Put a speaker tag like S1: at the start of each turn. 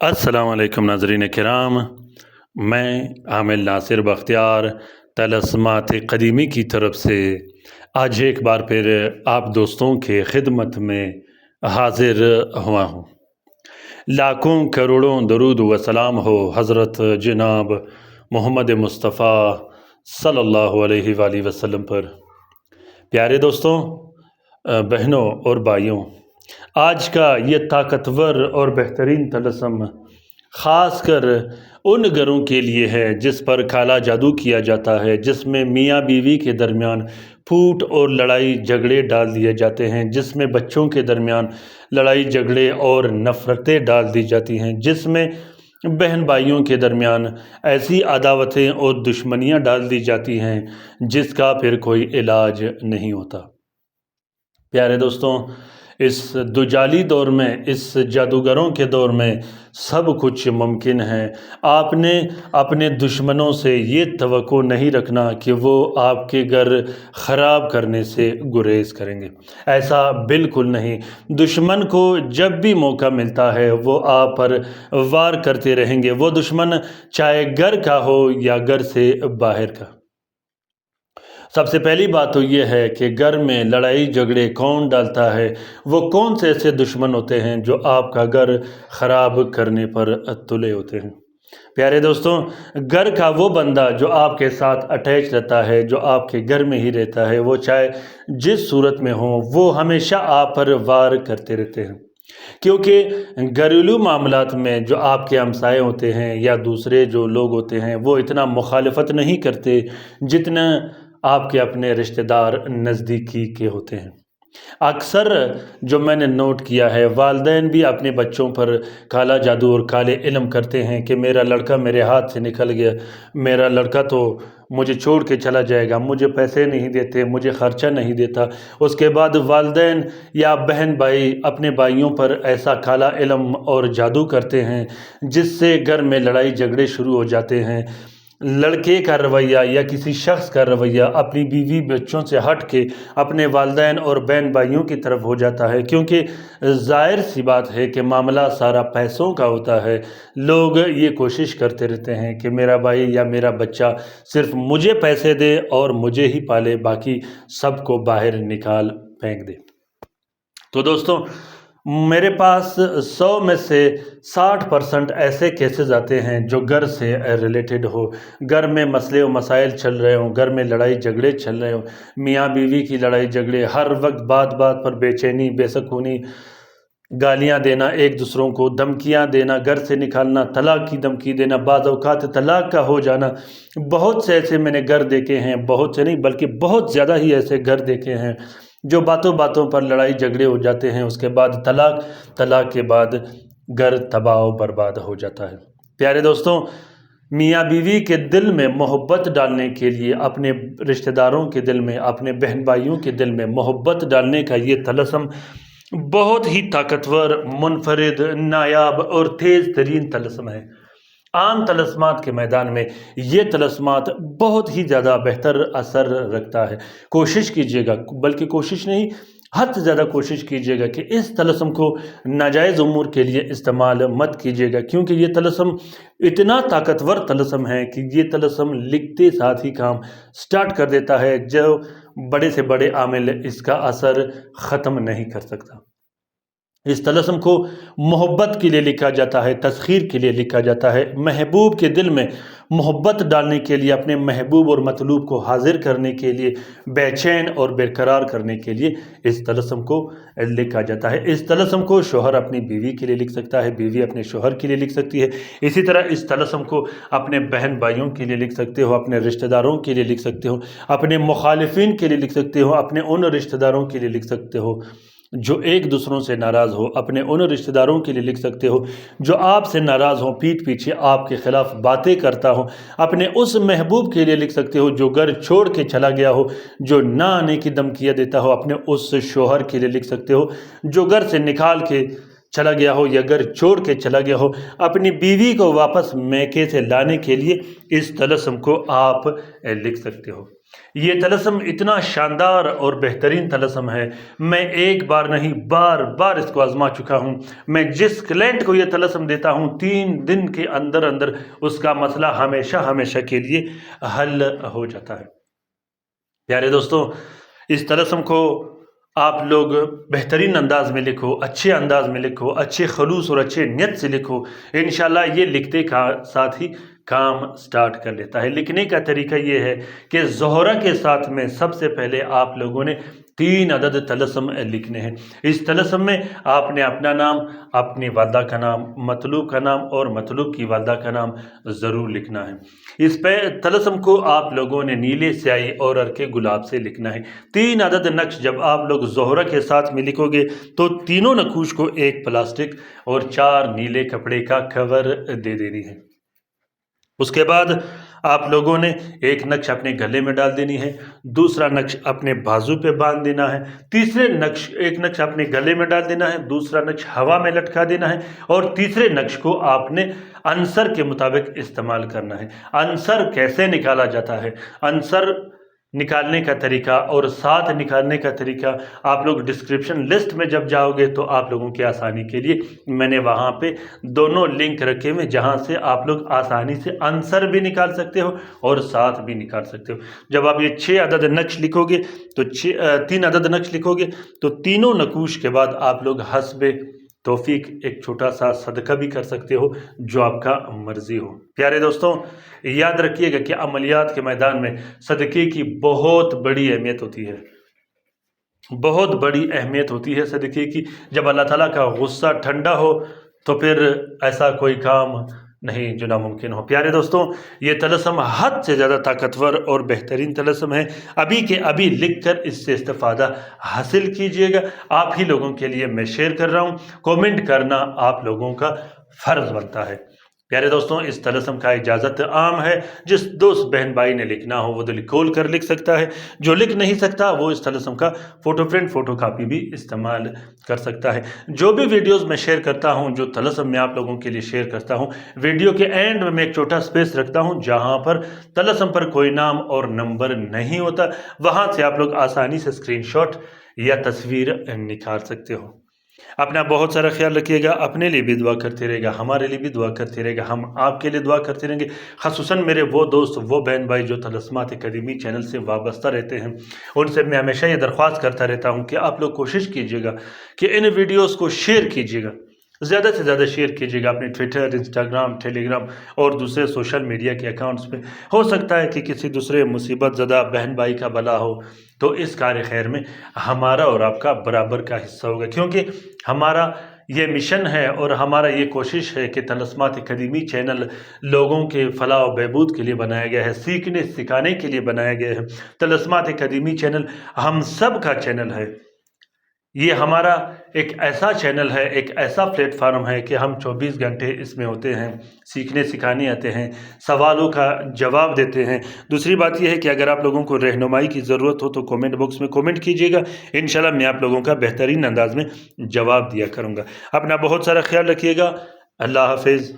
S1: अस्सलाम वालेकुम नाज़रीन किराम। मैं आमिर नासिर बख्तियार तलस्मात क़दीमी की तरफ से आज एक बार फिर आप दोस्तों के खिदमत में हाजिर हुआ हूँ। लाखों करोड़ों दरूद व सलाम हो हज़रत जनाब मोहम्मद मुस्तफ़ा सल्लल्लाहु अलैहि वसल्लम पर। प्यारे दोस्तों, बहनों और भाइयों, आज का ये ताकतवर और बेहतरीन तलस्म ख़ास कर उन घरों के लिए है जिस पर काला जादू किया जाता है, जिसमें मियाँ बीवी के दरमियान फूट और लड़ाई झगड़े डाल दिए जाते हैं, जिसमें बच्चों के दरमियान लड़ाई झगड़े और नफ़रतें डाल दी जाती हैं, जिसमें बहन भाइयों के दरमियान ऐसी अदावतें और दुश्मनियाँ डाल दी जाती हैं जिसका फिर कोई इलाज नहीं होता। प्यारे दोस्तों, इस दुजाली दौर में, इस जादूगरों के दौर में सब कुछ मुमकिन है। आपने अपने दुश्मनों से ये तवक्को नहीं रखना कि वो आपके घर ख़राब करने से गुरेज करेंगे। ऐसा बिल्कुल नहीं। दुश्मन को जब भी मौका मिलता है वो आप पर वार करते रहेंगे। वो दुश्मन चाहे घर का हो या घर से बाहर का। सबसे पहली बात तो ये है कि घर में लड़ाई झगड़े कौन डालता है, वो कौन से ऐसे दुश्मन होते हैं जो आपका घर ख़राब करने पर तुले होते हैं। प्यारे दोस्तों, घर का वो बंदा जो आपके साथ अटैच रहता है, जो आपके घर में ही रहता है, वो चाहे जिस सूरत में हो, वो हमेशा आप पर वार करते रहते हैं। क्योंकि घरेलू मामलात में जो आपके हमसाए होते हैं या दूसरे जो लोग होते हैं, वो इतना मुखालफत नहीं करते जितना आपके अपने रिश्तेदार नज़दीकी के होते हैं। अक्सर जो मैंने नोट किया है, वालिदैन भी अपने बच्चों पर काला जादू और काले इल्म करते हैं कि मेरा लड़का मेरे हाथ से निकल गया, मेरा लड़का तो मुझे छोड़ के चला जाएगा, मुझे पैसे नहीं देते, मुझे ख़र्चा नहीं देता। उसके बाद वालिदैन या बहन भाई अपने भाइयों पर ऐसा काला इल्म और जादू करते हैं जिससे घर में लड़ाई झगड़े शुरू हो जाते हैं। लड़के का रवैया या किसी शख्स का रवैया अपनी बीवी बच्चों से हट के अपने वालिदैन और बहन भाइयों की तरफ हो जाता है, क्योंकि ज़ाहिर सी बात है कि मामला सारा पैसों का होता है। लोग ये कोशिश करते रहते हैं कि मेरा भाई या मेरा बच्चा सिर्फ मुझे पैसे दे और मुझे ही पाले, बाकी सबको बाहर निकाल फेंक दे। तो दोस्तों, मेरे पास 100 में से 60% ऐसे केसेस आते हैं जो घर से रिलेटेड हो, घर में मसले और मसाइल चल रहे हों, घर में लड़ाई झगड़े चल रहे हों, मियाँ बीवी की लड़ाई झगड़े, हर वक्त बात बात पर बेचैनी, बेसुकूनी, गालियाँ देना, एक दूसरों को धमकियाँ देना, घर से निकालना, तलाक की धमकी देना, बाज़ औक़ात तलाक का हो जाना। बहुत से ऐसे मैंने घर देखे हैं, बहुत से नहीं बल्कि बहुत ज़्यादा ही ऐसे घर देखे हैं जो बातों बातों पर लड़ाई झगड़े हो जाते हैं, उसके बाद तलाक के बाद घर तबाह बर्बाद हो जाता है। प्यारे दोस्तों, मियाँ बीवी के दिल में मोहब्बत डालने के लिए, अपने रिश्तेदारों के दिल में, अपने बहन भाइयों के दिल में मोहब्बत डालने का ये तलस्म बहुत ही ताकतवर, मुनफरिद, नायाब और तेज़ तरीन तलस्म है। आम तलस्मात के मैदान में ये तलस्मात बहुत ही ज़्यादा बेहतर असर रखता है। कोशिश कीजिएगा, बल्कि कोशिश नहीं, हद से ज़्यादा कोशिश कीजिएगा कि इस तलस्म को नाजायज़ उमूर के लिए इस्तेमाल मत कीजिएगा, क्योंकि ये तलस्म इतना ताकतवर तलस्म है कि ये तलस्म लिखते साथ ही काम स्टार्ट कर देता है, जो बड़े से बड़े आमिल इसका असर ख़त्म नहीं कर सकता। इस तलस्म को मोहब्बत के लिए लिखा जाता है, तस्खीर के लिए लिखा जाता है, महबूब के दिल में मोहब्बत डालने के लिए, अपने महबूब और मतलूब को हाजिर करने के लिए, बेचैन और बेकरार करने के लिए इस तलस्म को लिखा जाता है। इस तलस्म को शोहर अपनी बीवी के लिए लिख सकता है, बीवी अपने शोहर के लिए लिख सकती है। इसी तरह इस तलस्म को अपने बहन भाइयों के लिए लिख सकते हो, अपने रिश्तेदारों के लिए लिख सकते हो, अपने मुखालिफिन के लिए लिख सकते हो, अपने उन रिश्तेदारों के लिए लिख सकते हो जो एक दूसरों से नाराज़ हो, अपने उन रिश्तेदारों के लिए लिख सकते हो जो आपसे नाराज़ हो, पीठ पीछे आपके ख़िलाफ़ बातें करता हो, अपने उस महबूब के लिए लिख सकते हो जो घर छोड़ के चला गया हो, जो ना आने की धमकियाँ देता हो, अपने उस शोहर के लिए लिख सकते हो जो घर से निकाल के चला गया हो या घर छोड़ के चला गया हो। अपनी बीवी को वापस मैके से लाने के लिए इस तलस्म को आप लिख सकते हो। یہ طلسم اتنا شاندار اور بہترین طلسم ہے، میں ایک بار نہیں بار بار اس کو آزما چکا ہوں۔ میں جس کلائنٹ کو یہ طلسم دیتا ہوں 3 دن کے اندر اندر اس کا مسئلہ ہمیشہ کے لیے حل ہو جاتا ہے۔ پیارے دوستوں، اس طلسم کو آپ لوگ بہترین انداز میں لکھو، اچھے انداز میں لکھو، اچھے خلوص اور اچھے نیت سے لکھو، انشاءاللہ یہ لکھتے کا ساتھ ہی کام سٹارٹ کر لیتا ہے۔ لکھنے کا طریقہ یہ ہے کہ زہرہ کے ساتھ میں سب سے پہلے آپ لوگوں نے 3 عدد طلسم لکھنے ہیں۔ اس طلسم میں آپ نے اپنا نام، اپنی والدہ کا نام، مطلوب کا نام اور مطلوب کی والدہ کا نام ضرور لکھنا ہے۔ اس پہ طلسم کو آپ لوگوں نے نیلے سیاہی اور ہلکے گلاب سے لکھنا ہے۔ 3 عدد نقش جب آپ لوگ زہرہ کے ساتھ میں لکھو گے تو تینوں نقوش کو ایک پلاسٹک اور 4 نیلے کپڑے کا کور دے دینی ہے۔ اس کے بعد آپ لوگوں نے ایک نقش اپنے گلے میں ڈال دینی ہے، دوسرا نقش اپنے بازو پہ باندھ دینا ہے، ایک نقش اپنے گلے میں ڈال دینا ہے، دوسرا نقش ہوا میں لٹکا دینا ہے، اور تیسرے نقش کو آپ نے عنصر کے مطابق استعمال کرنا ہے۔ عنصر کیسے نکالا جاتا ہے، عنصر نکالنے کا طریقہ اور ساتھ نکالنے کا طریقہ آپ لوگ ڈسکرپشن لسٹ میں جب جاؤ گے تو آپ لوگوں کی آسانی کے لیے میں نے وہاں پہ دونوں لنک رکھے ہوئے جہاں سے آپ لوگ آسانی سے عنصر بھی نکال سکتے ہو اور ساتھ بھی نکال سکتے ہو۔ جب آپ یہ 6 عدد نقش لکھو گے تو 3 عدد نقش لکھو گے تو تینوں نقوش کے بعد آپ لوگ حسب توفیق ایک چھوٹا سا صدقہ بھی کر سکتے ہو جو آپ کا مرضی ہو۔ پیارے دوستوں، یاد رکھیے گا کہ عملیات کے میدان میں صدقے کی بہت بڑی اہمیت ہوتی ہے، بہت بڑی اہمیت ہوتی ہے صدقے کی۔ جب اللہ تعالیٰ کا غصہ ٹھنڈا ہو تو پھر ایسا کوئی کام نہیں جو ناممکن ہو۔ پیارے دوستوں، یہ طلسم حد سے زیادہ طاقتور اور بہترین طلسم ہے، ابھی کے ابھی لکھ کر اس سے استفادہ حاصل کیجئے گا۔ آپ ہی لوگوں کے لیے میں شیئر کر رہا ہوں، کومنٹ کرنا آپ لوگوں کا فرض بنتا ہے۔ پیارے دوستوں، اس طلسم کا اجازت عام ہے، جس دوست بہن بھائی نے لکھنا ہو وہ دل کھول کر لکھ سکتا ہے، جو لکھ نہیں سکتا وہ اس طلسم کا فوٹو پرنٹ فوٹو کاپی بھی استعمال کر سکتا ہے۔ جو بھی ویڈیوز میں شیئر کرتا ہوں، جو طلسم میں آپ لوگوں کے لیے شیئر کرتا ہوں، ویڈیو کے اینڈ میں ایک چھوٹا سپیس رکھتا ہوں جہاں پر طلسم پر کوئی نام اور نمبر نہیں ہوتا، وہاں سے آپ لوگ آسانی سے اسکرین شاٹ یا تصویر نکال سکتے ہو۔ اپنا بہت سارا خیال رکھیے گا، اپنے لیے بھی دعا کرتے رہے گا، ہمارے لیے بھی دعا کرتے رہے گا، ہم آپ کے لیے دعا کرتے رہیں گے۔ خصوصاً میرے وہ دوست، وہ بہن بھائی جو طلسمات قدیمی چینل سے وابستہ رہتے ہیں، ان سے میں ہمیشہ یہ درخواست کرتا رہتا ہوں کہ آپ لوگ کوشش کیجیے گا کہ ان ویڈیوز کو شیئر کیجیے گا، زیادہ سے زیادہ شیئر کیجیے گا اپنے ٹویٹر، انسٹاگرام، ٹیلی گرام اور دوسرے سوشل میڈیا کے اکاؤنٹس پہ۔ ہو سکتا ہے کہ کسی دوسرے مصیبت زدہ بہن بھائی کا بھلا ہو تو اس کار خیر میں ہمارا اور آپ کا برابر کا حصہ ہوگا، کیونکہ ہمارا یہ مشن ہے اور ہمارا یہ کوشش ہے کہ طلسمات قدیمی چینل لوگوں کے فلاح و بہبود کے لیے بنایا گیا ہے، سیکھنے سکھانے کے لیے بنایا گیا ہے۔ طلسمات قدیمی چینل ہم سب کا چینل ہے، یہ ہمارا ایک ایسا چینل ہے، ایک ایسا پلیٹ فارم ہے کہ ہم 24 گھنٹے اس میں ہوتے ہیں، سیکھنے سکھانے آتے ہیں، سوالوں کا جواب دیتے ہیں۔ دوسری بات یہ ہے کہ اگر آپ لوگوں کو رہنمائی کی ضرورت ہو تو کومنٹ باکس میں کومنٹ کیجیے گا، انشاءاللہ میں آپ لوگوں کا بہترین انداز میں جواب دیا کروں گا۔ اپنا بہت سارا خیال رکھیے گا، اللہ حافظ۔